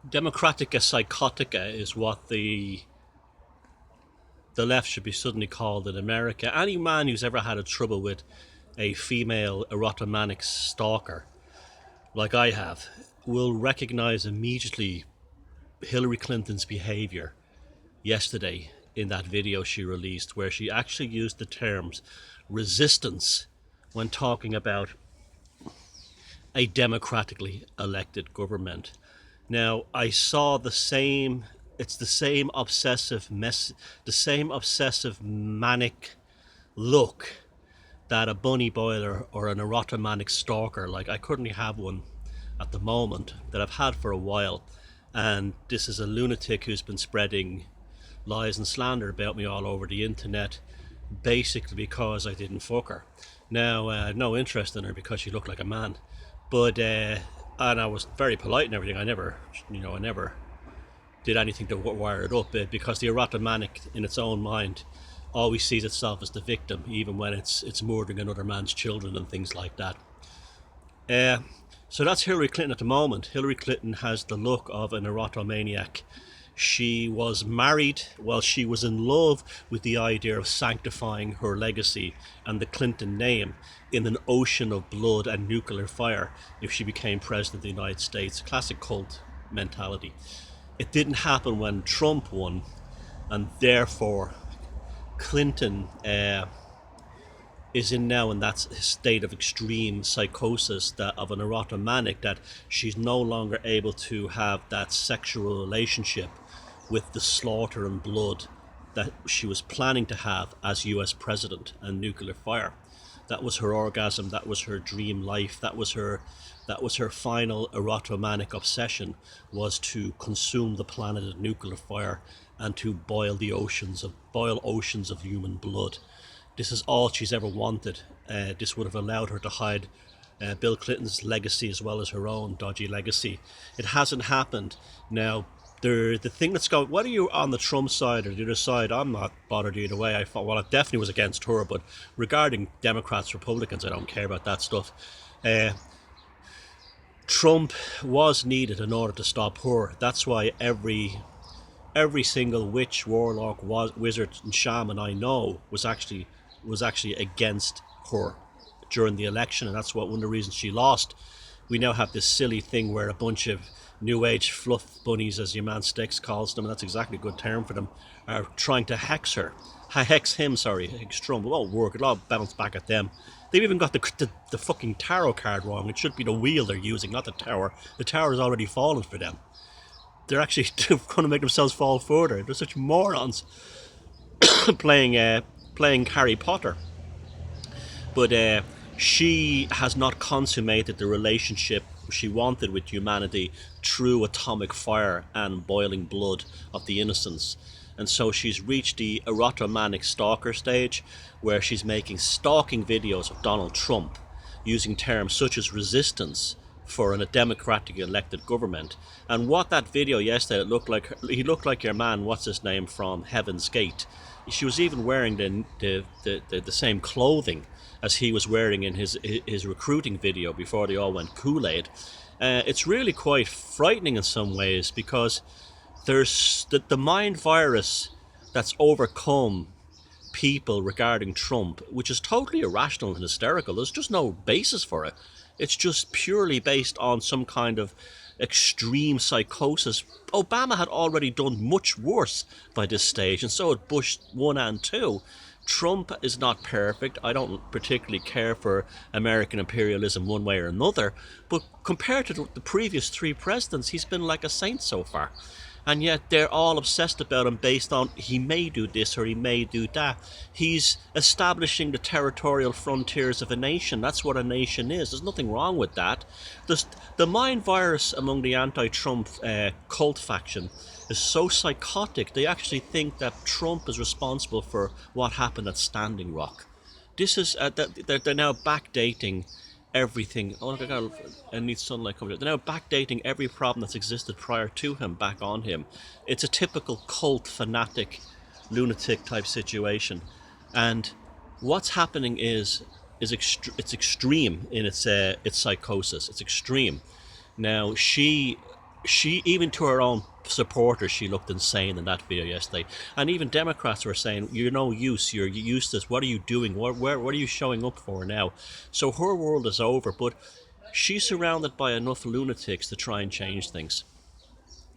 Democratica psychotica is what the left should be suddenly called in America. Any man who's ever had a trouble with a female erotomanic stalker, like I have, will recognize immediately Hillary Clinton's behavior yesterday in that video she released, where she actually used the terms resistance when talking about a democratically elected government. Now, I saw the same, it's the same obsessive the same obsessive manic look that a bunny boiler or an erotomanic stalker, like I currently have one at the moment that I've had for a while, and this is a lunatic who's been spreading lies and slander about me all over the internet, basically because I didn't fuck her. Now, no interest in her because she looked like a man, but and I was very polite and everything. I never did anything to wire it up, because the erotomanic in its own mind always sees itself as the victim, even when it's murdering another man's children and things like that. Uh, so that's Hillary Clinton at the moment. Hillary Clinton has the look of an erotomaniac. She was married while she was in love with the idea of sanctifying her legacy and the Clinton name in an ocean of blood and nuclear fire if she became president of the United States. Classic cult mentality. It didn't happen when Trump won, and therefore Clinton is now in that state of extreme psychosis that of an erotomanic, that she's no longer able to have that sexual relationship with the slaughter and blood that she was planning to have as US president and nuclear fire. That was her orgasm, that was her dream life, that was her final erotomanic obsession, was to consume the planet in nuclear fire and to boil oceans of human blood. This is all she's ever wanted. This would have allowed her to hide Bill Clinton's legacy as well as her own dodgy legacy. It hasn't happened. Now, the thing that's going, whether you're on the Trump side or the other side, I'm not bothered either way. I definitely was against her, but regarding Democrats, Republicans, I don't care about that stuff. Trump was needed in order to stop her. That's why every single witch, warlock, wizard, and shaman I know was actually against her during the election, and that's one of the reasons she lost. We now have this silly thing where a bunch of new age fluff bunnies, as your man Sticks calls them, and that's exactly a good term for them, are trying to hex Trump. It won't work. It'll all bounce back at them. They've even got the fucking tarot card wrong. It should be the wheel they're using, not the tower. The tower has already fallen for them. They're actually going to make themselves fall further. They're such morons playing Harry Potter. But she has not consummated the relationship she wanted with humanity through atomic fire and boiling blood of the innocents. And so she's reached the erotomanic stalker stage, where she's making stalking videos of Donald Trump using terms such as resistance for a democratically elected government. And what that video yesterday, he looked like your man, what's his name, from Heaven's Gate. She was even wearing the same clothing as he was wearing in his recruiting video before they all went Kool-Aid. It's really quite frightening in some ways, because there's the mind virus that's overcome people regarding Trump, which is totally irrational and hysterical. There's just no basis for it. It's just purely based on some kind of extreme psychosis. Obama had already done much worse by this stage, and so had Bush 1 and 2. Trump is not perfect. I don't particularly care for American imperialism one way or another, but compared to the previous 3 presidents, he's been like a saint so far. And yet they're all obsessed about him based on he may do this or he may do that. He's establishing the territorial frontiers of a nation. That's what a nation is. There's nothing wrong with that. The mind virus among the anti-Trump cult faction is so psychotic, they actually think that Trump is responsible for what happened at Standing Rock. This is they're now backdating everything. Oh, God, I need sunlight coming. They're now backdating every problem that's existed prior to him back on him. It's a typical cult fanatic, lunatic type situation, and what's happening is it's extreme in its psychosis. It's extreme. Now she she, even to her own supporters, she looked insane in that video yesterday. And even Democrats were saying, "You're no use. You're useless. What are you doing? What are you showing up for now?" So her world is over. But she's surrounded by enough lunatics to try and change things.